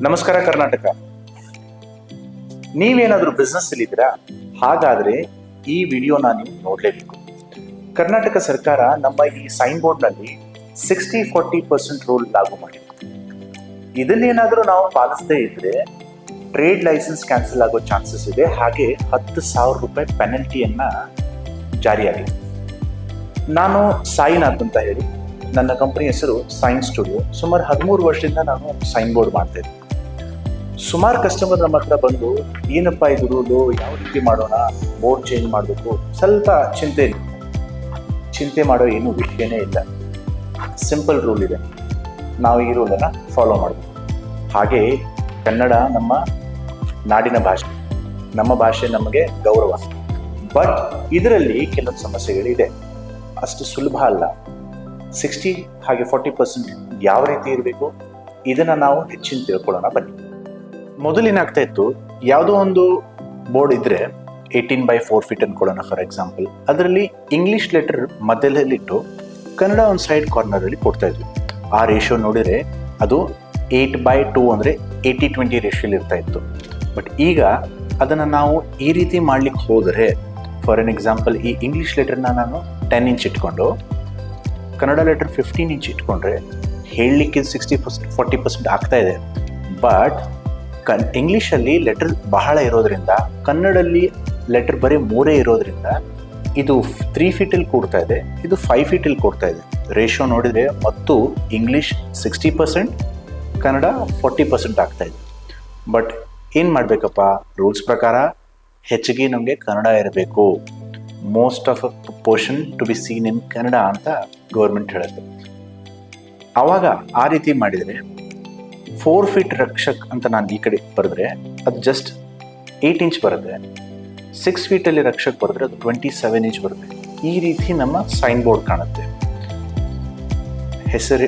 ನಮಸ್ಕಾರ ಕರ್ನಾಟಕ. ನೀವೇನಾದ್ರೂ ಬಿಸ್ನೆಸ್ ಅಲ್ಲಿ ಇದ್ದೀರಾ? ಹಾಗಾದ್ರೆ ಈ ವಿಡಿಯೋನ ನೀವು ನೋಡ್ಲೇಬೇಕು. ಕರ್ನಾಟಕ ಸರ್ಕಾರ ನಮ್ಮ ಈ ಸೈನ್ ಬೋರ್ಡ್ ನಲ್ಲಿ 60-40% ರೂಲ್ ಲಾಗು ಮಾಡಿದೆ. ಇದನ್ನೇನಾದ್ರೂ ನಾವು ಪಾಲಿಸದೇ ಇದ್ರೆ ಟ್ರೇಡ್ ಲೈಸೆನ್ಸ್ ಕ್ಯಾನ್ಸಲ್ ಆಗೋ ಚಾನ್ಸಸ್ ಇದೆ. ಹಾಗೆ 10,000 ರೂಪಾಯಿ ಪೆನಲ್ಟಿಯನ್ನ ಜಾರಿಯಾಗಿದೆ. ನಾನು ಸಾಯಿನಾಥ್ ಅಂತ ಹೇಳಿ, ನನ್ನ ಕಂಪನಿ ಹೆಸರು ಸೈನ್ ಸ್ಟುಡಿಯೋ. ಸುಮಾರು 13 ವರ್ಷದಿಂದ ನಾನು ಸೈನ್ ಬೋರ್ಡ್ ಮಾಡ್ತಾ ಇದ್ದೆ. ಸುಮಾರು ಕಸ್ಟಮರ್ ನಮ್ಮ ಹತ್ರ ಬಂದು, ಏನಪ್ಪ ಇದು ರೂಲು, ಯಾವ ರೀತಿ ಮಾಡೋಣ, ಬೋರ್ಡ್ ಚೇಂಜ್ ಮಾಡಬೇಕು, ಸ್ವಲ್ಪ ಚಿಂತೆ ಮಾಡೋ ಏನು ವಿಷಯನೇ ಇಲ್ಲ. ಸಿಂಪಲ್ ರೂಲ್ ಇದೆ, ನಾವು ಈ ರೂಲನ್ನು ಫಾಲೋ ಮಾಡಬೇಕು. ಹಾಗೆ ಕನ್ನಡ ನಮ್ಮ ನಾಡಿನ ಭಾಷೆ, ನಮ್ಮ ಭಾಷೆ ನಮಗೆ ಗೌರವ. ಬಟ್ ಇದರಲ್ಲಿ ಕೆಲವೊಂದು ಸಮಸ್ಯೆಗಳಿದೆ, ಅಷ್ಟು ಸುಲಭ ಅಲ್ಲ. 60 ಹಾಗೆ 40% ಯಾವ ರೀತಿ ಇರಬೇಕು, ಇದನ್ನು ನಾವು ಹೆಚ್ಚಿನ ತಿಳ್ಕೊಳ್ಳೋಣ ಬನ್ನಿ. ಮೊದಲೇನಾಗ್ತಾ ಇತ್ತು, ಯಾವುದೋ ಒಂದು ಬೋರ್ಡ್ ಇದ್ರೆ 18/4 ಫೀಟ್ ಅನ್ಕೊಳ್ಳೋಣ ಫಾರ್ ಎಕ್ಸಾಂಪಲ್. ಅದರಲ್ಲಿ ಇಂಗ್ಲಿಷ್ ಲೆಟರ್ ಮಧ್ಯದಲ್ಲಿಟ್ಟು ಕನ್ನಡ ಒಂದು ಸೈಡ್ ಕಾರ್ನರಲ್ಲಿ ಕೊಡ್ತಾ ಇದ್ವಿ. ಆ ರೇಷಿಯೋ ನೋಡಿದರೆ ಅದು 8/2 ಅಂದರೆ 80-20 ರೇಷಿಯೋಲಿ ಇರ್ತಾ ಇತ್ತು. ಬಟ್ ಈಗ ಅದನ್ನು ನಾವು ಈ ರೀತಿ ಮಾಡ್ಲಿಕ್ಕೆ ಹೋದರೆ, ಫಾರ್ ಎನ್ ಎಕ್ಸಾಂಪಲ್ ಈ ಇಂಗ್ಲಿಷ್ ಲೆಟರ್ನ ನಾನು 10 ಇಂಚ್ ಇಟ್ಕೊಂಡು ಕನ್ನಡ ಲೆಟರ್ 15 ಇಂಚ್ ಇಟ್ಕೊಂಡ್ರೆ ಹೇಳಲಿಕ್ಕೆ 60-40% ಆಗ್ತಾ ಇದೆ. ಬಟ್ ಇಂಗ್ಲೀಷಲ್ಲಿ ಲೆಟರ್ ಬಹಳ ಇರೋದ್ರಿಂದ, ಕನ್ನಡಲ್ಲಿ ಲೆಟರ್ ಬರೀ 3 ಇರೋದ್ರಿಂದ ಇದು 3 ಫೀಟಲ್ಲಿ ಕೊಡ್ತಾ ಇದೆ, ಇದು 5 ಫೀಟಲ್ಲಿ ಕೊಡ್ತಾ ಇದೆ. ರೇಷಿಯೋ ನೋಡಿದರೆ ಮತ್ತು ಇಂಗ್ಲೀಷ್ 60%, ಕನ್ನಡ 40% ಆಗ್ತಾ ಇದೆ. ಬಟ್ ಏನು ಮಾಡಬೇಕಪ್ಪ, ರೂಲ್ಸ್ ಪ್ರಕಾರ ಹೆಚ್ಚಿಗೆ ನಮಗೆ ಕನ್ನಡ ಇರಬೇಕು. Most of a portion to be seen in Kannada ಅಂತ ಗೌರ್ಮೆಂಟ್ ಹೇಳುತ್ತೆ. ಆವಾಗ ಆ ರೀತಿ ಮಾಡಿದರೆ 4 ಫೀಟ್ ರಕ್ಷಕ್ ಅಂತ ನಾನು ಈ ಕಡೆ ಬರೆದ್ರೆ ಅದು ಜಸ್ಟ್ 8 ಇಂಚ್ ಬರುತ್ತೆ. 6 ಫೀಟಲ್ಲಿ ರಕ್ಷಕ್ ಬರೆದ್ರೆ ಅದು 27 ಇಂಚ್ ಬರುತ್ತೆ. ಈ ರೀತಿ ನಮ್ಮ ಸೈನ್ ಬೋರ್ಡ್ ಕಾಣುತ್ತೆ. ಹೆಸರು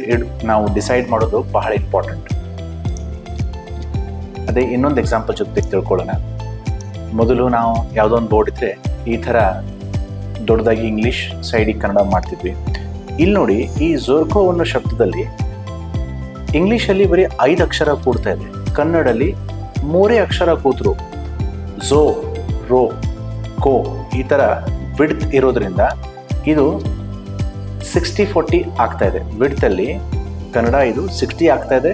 ನಾವು ಡಿಸೈಡ್ ಮಾಡೋದು ಬಹಳ ಇಂಪಾರ್ಟೆಂಟ್. ಅದೇ ಇನ್ನೊಂದು ಎಕ್ಸಾಂಪಲ್ ಜೊತೆ ತಿಳ್ಕೊಳ್ಳೋಣ. ಮೊದಲು ನಾವು ಯಾವುದೋ ಒಂದು ಬೋರ್ಡ್ ಇದ್ರೆ ಈ ಥರ ದೊಡ್ಡದಾಗಿ ಇಂಗ್ಲೀಷ್ ಸೈಡಿಗೆ ಕನ್ನಡ ಮಾಡ್ತಿದ್ವಿ. ಇಲ್ಲಿ ನೋಡಿ, ಈ ಝೋರ್ಕೋ ಅನ್ನೋ ಶಬ್ದದಲ್ಲಿ ಇಂಗ್ಲೀಷಲ್ಲಿ ಬರೀ 5 ಅಕ್ಷರ ಕೂಡ್ತಾ ಇದೆ, ಕನ್ನಡಲ್ಲಿ 3 ಅಕ್ಷರ ಕೂತರು. ಝೋ, ರೋ, ಕೋ ಈ ಥರ ವಿಡ್ತ್ ಇರೋದ್ರಿಂದ ಇದು 60-40 ಆಗ್ತಾ ಇದೆ. ವಿಡ್ತಲ್ಲಿ ಕನ್ನಡ ಇದು 60 ಆಗ್ತಾ ಇದೆ,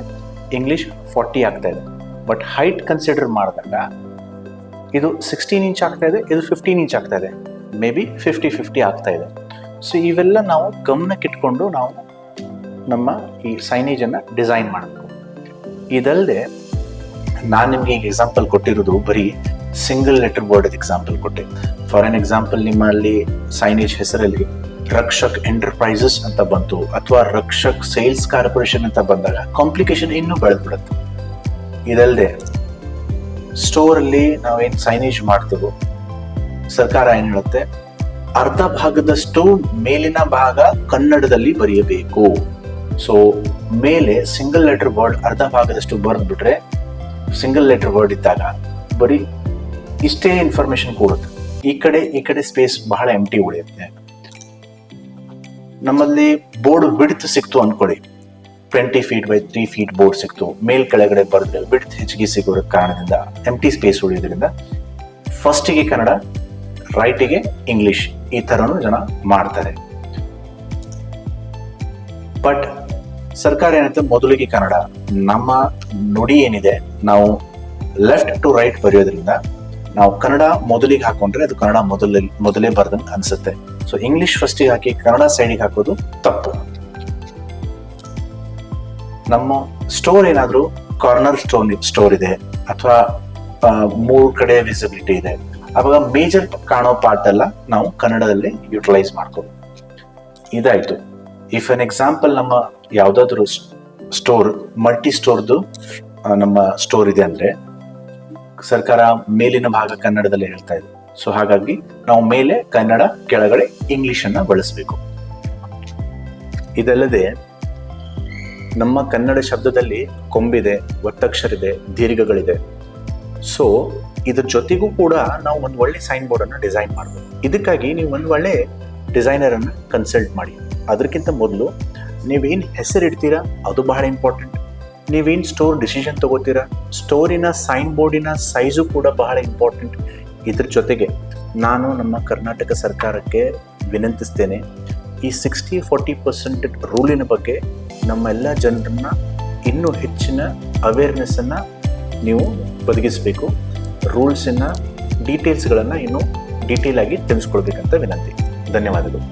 ಇಂಗ್ಲೀಷ್ 40 ಆಗ್ತಾ ಇದೆ. ಬಟ್ ಹೈಟ್ ಕನ್ಸಿಡರ್ ಮಾಡಿದಾಗ ಇದು 16 ಇಂಚ್ ಆಗ್ತಾ ಇದೆ, ಇದು 15 ಇಂಚ್ ಆಗ್ತಾ ಇದೆ, ಮೇ ಬಿ 50-50 ಆಗ್ತಾ ಇದೆ. ಸೊ ಇವೆಲ್ಲ ನಾವು ಗಮನಕ್ಕಿಟ್ಕೊಂಡು ನಾವು ನಮ್ಮ ಈ ಸೈನೇಜನ್ನು ಡಿಸೈನ್ ಮಾಡಬೇಕು. ಇದಲ್ಲದೆ ನಾನು ನಿಮಗೆ ಈಗ ಎಕ್ಸಾಂಪಲ್ ಕೊಟ್ಟಿರೋದು ಬರೀ ಸಿಂಗಲ್ ಲೆಟರ್ ಬೋರ್ಡ್ ಎಕ್ಸಾಂಪಲ್ ಕೊಟ್ಟೆ. ಫಾರ್ ಎನ್ ಎಕ್ಸಾಂಪಲ್, ನಿಮ್ಮಲ್ಲಿ ಸೈನೇಜ್ ಹೆಸರಲ್ಲಿ ರಕ್ಷಕ್ ಎಂಟರ್ಪ್ರೈಸಸ್ ಅಂತ ಬಂತು ಅಥವಾ ರಕ್ಷಕ್ ಸೇಲ್ಸ್ ಕಾರ್ಪೊರೇಷನ್ ಅಂತ ಬಂದಾಗ ಕಾಂಪ್ಲಿಕೇಶನ್ ಇನ್ನೂ ಬೆಳೆದ್ಬಿಡುತ್ತೆ. ಇದಲ್ಲದೆ ಸ್ಟೋರಲ್ಲಿ ನಾವೇನು ಸೈನೇಜ್ ಮಾಡ್ತೀವೋ ಸರ್ಕಾರ ಏನು ಹೇಳುತ್ತೆ, ಅರ್ಧ ಭಾಗದಷ್ಟು ಮೇಲಿನ ಭಾಗ ಕನ್ನಡದಲ್ಲಿ ಬರೆಯಬೇಕು. ಸೊ ಮೇಲೆ ಸಿಂಗಲ್ ಲೆಟರ್ ವರ್ಡ್ ಅರ್ಧ ಭಾಗದಷ್ಟು ಬರೆದ್ಬಿಟ್ರೆ, ಸಿಂಗಲ್ ಲೆಟರ್ ವರ್ಡ್ ಇದ್ದಾಗ ಬರೀ ಇಷ್ಟೇ ಇನ್ಫಾರ್ಮೇಶನ್ ಕೊಡುತ್ತೆ. ಈ ಕಡೆ ಸ್ಪೇಸ್ ಬಹಳ ಎಂಟಿ ಉಳಿಯುತ್ತೆ. ನಮ್ಮಲ್ಲಿ ಬೋರ್ಡ್ ಬಿಡ್ತ್ ಸಿಕ್ತು ಅನ್ಕೊಳ್ಳಿ, 20 ಫೀಟ್ ಬೈ 3 ಫೀಟ್ ಬೋರ್ಡ್ ಸಿಕ್ತು, ಮೇಲ್ ಕೆಳಗಡೆ ಬರೆದ್ರೆ ಬಿಡ್ತ್ ಹೆಚ್ಚಿಗೆ ಸಿಗೋ ಕಾರಣದಿಂದ ಎಂಟಿ ಸ್ಪೇಸ್ ಉಳಿಯೋದ್ರಿಂದ ಫಸ್ಟಿಗೆ ಕನ್ನಡ, ರೈಟಿಗೆ ಇಂಗ್ಲಿಷ್, ಈ ಥರನೂ ಜನ ಮಾಡ್ತಾರೆ. ಬಟ್ ಸರ್ಕಾರ ಏನಂತ ಮೊದಲಿಗೆ ಕನ್ನಡ, ನಮ್ಮ ನುಡಿ ಏನಿದೆ ನಾವು ಲೆಫ್ಟ್ ಟು ರೈಟ್ ಬರೆಯೋದ್ರಿಂದ ನಾವು ಕನ್ನಡ ಮೊದಲಿಗೆ ಹಾಕೊಂಡ್ರೆ ಅದು ಕನ್ನಡ ಮೊದಲೇ ಬರ್ದಂಗೆ ಅನ್ಸುತ್ತೆ. ಸೊ ಇಂಗ್ಲಿಷ್ ಫಸ್ಟಿಗೆ ಹಾಕಿ ಕನ್ನಡ ಸೈಡಿಗೆ ಹಾಕೋದು ತಪ್ಪು. ನಮ್ಮ ಸ್ಟೋರ್ ಏನಾದರೂ ಕಾರ್ನರ್ ಸ್ಟೋರ್ ಇದೆ ಅಥವಾ 3 ಕಡೆ ವಿಸಿಬಿಲಿಟಿ ಇದೆ, ಅವಾಗ ಮೇಜರ್ ಕಾಣೋ ಪಾರ್ಟ್ ಎಲ್ಲ ನಾವು ಕನ್ನಡದಲ್ಲಿ ಯುಟಿಲೈಸ್ ಮಾಡ್ಕೋದು. ಇದಾಯ್ತು. ಇಫ್ ಎನ್ ಎಕ್ಸಾಂಪಲ್, ನಮ್ಮ ಯಾವುದಾದ್ರೂ ಸ್ಟೋರ್ ಮಲ್ಟಿ ಸ್ಟೋರ್ದು ನಮ್ಮ ಸ್ಟೋರ್ ಇದೆ ಅಂದ್ರೆ ಸರ್ಕಾರ ಮೇಲಿನ ಭಾಗ ಕನ್ನಡದಲ್ಲಿ ಹೇಳ್ತಾ ಇದೆ. ಸೊ ಹಾಗಾಗಿ ನಾವು ಮೇಲೆ ಕನ್ನಡ, ಕೆಳಗಡೆ ಇಂಗ್ಲಿಷ್ ಅನ್ನ ಬಳಸಬೇಕು. ಇದಲ್ಲದೆ ನಮ್ಮ ಕನ್ನಡ ಶಬ್ದದಲ್ಲಿ ಕೊಂಬಿದೆ, ಒತ್ತಕ್ಷರ ಇದೆ, ದೀರ್ಘಗಳಿದೆ. ಸೊ ಇದ್ರ ಜೊತೆಗೂ ಕೂಡ ನಾವು ಒಂದು ಒಳ್ಳೆ ಸೈನ್ ಬೋರ್ಡ್ ಅನ್ನು ಡಿಸೈನ್ ಮಾಡಬೇಕು. ಇದಕ್ಕಾಗಿ ನೀವು ಒಂದು ಒಳ್ಳೆ ಡಿಸೈನರ್ ಅನ್ನು ಕನ್ಸಲ್ಟ್ ಮಾಡಿ. ಅದಕ್ಕಿಂತ ಮೊದಲು ನೀವೇನು ಹೆಸರು ಇಡ್ತೀರಾ ಅದು ಬಹಳ ಇಂಪಾರ್ಟೆಂಟ್. ನೀವೇನು ಸ್ಟೋರ್ ಡಿಸಿಷನ್ ತಗೋತೀರಾ, ಸ್ಟೋರಿನ ಸೈನ್ ಬೋರ್ಡಿನ ಸೈಜು ಕೂಡ ಬಹಳ ಇಂಪಾರ್ಟೆಂಟ್. ಇದ್ರ ಜೊತೆಗೆ ನಾನು ನಮ್ಮ ಕರ್ನಾಟಕ ಸರ್ಕಾರಕ್ಕೆ ವಿನಂತಿಸ್ತೇನೆ, ಈ 60-40% ರೂಲಿನ ಬಗ್ಗೆ ನಮ್ಮೆಲ್ಲ ಜನರನ್ನ ಇನ್ನೂ ಹೆಚ್ಚಿನ ಅವೇರ್ನೆಸ್ಸನ್ನು ನೀವು ಒದಗಿಸಬೇಕು. ರೂಲ್ಸಿನ ಡೀಟೇಲ್ಸ್ಗಳನ್ನು ಇನ್ನೂ ಡೀಟೇಲ್ ಆಗಿ ತಿಳಿಸ್ಕೊಳ್ಬೇಕಂತ ವಿನಂತಿ. ಧನ್ಯವಾದಗಳು.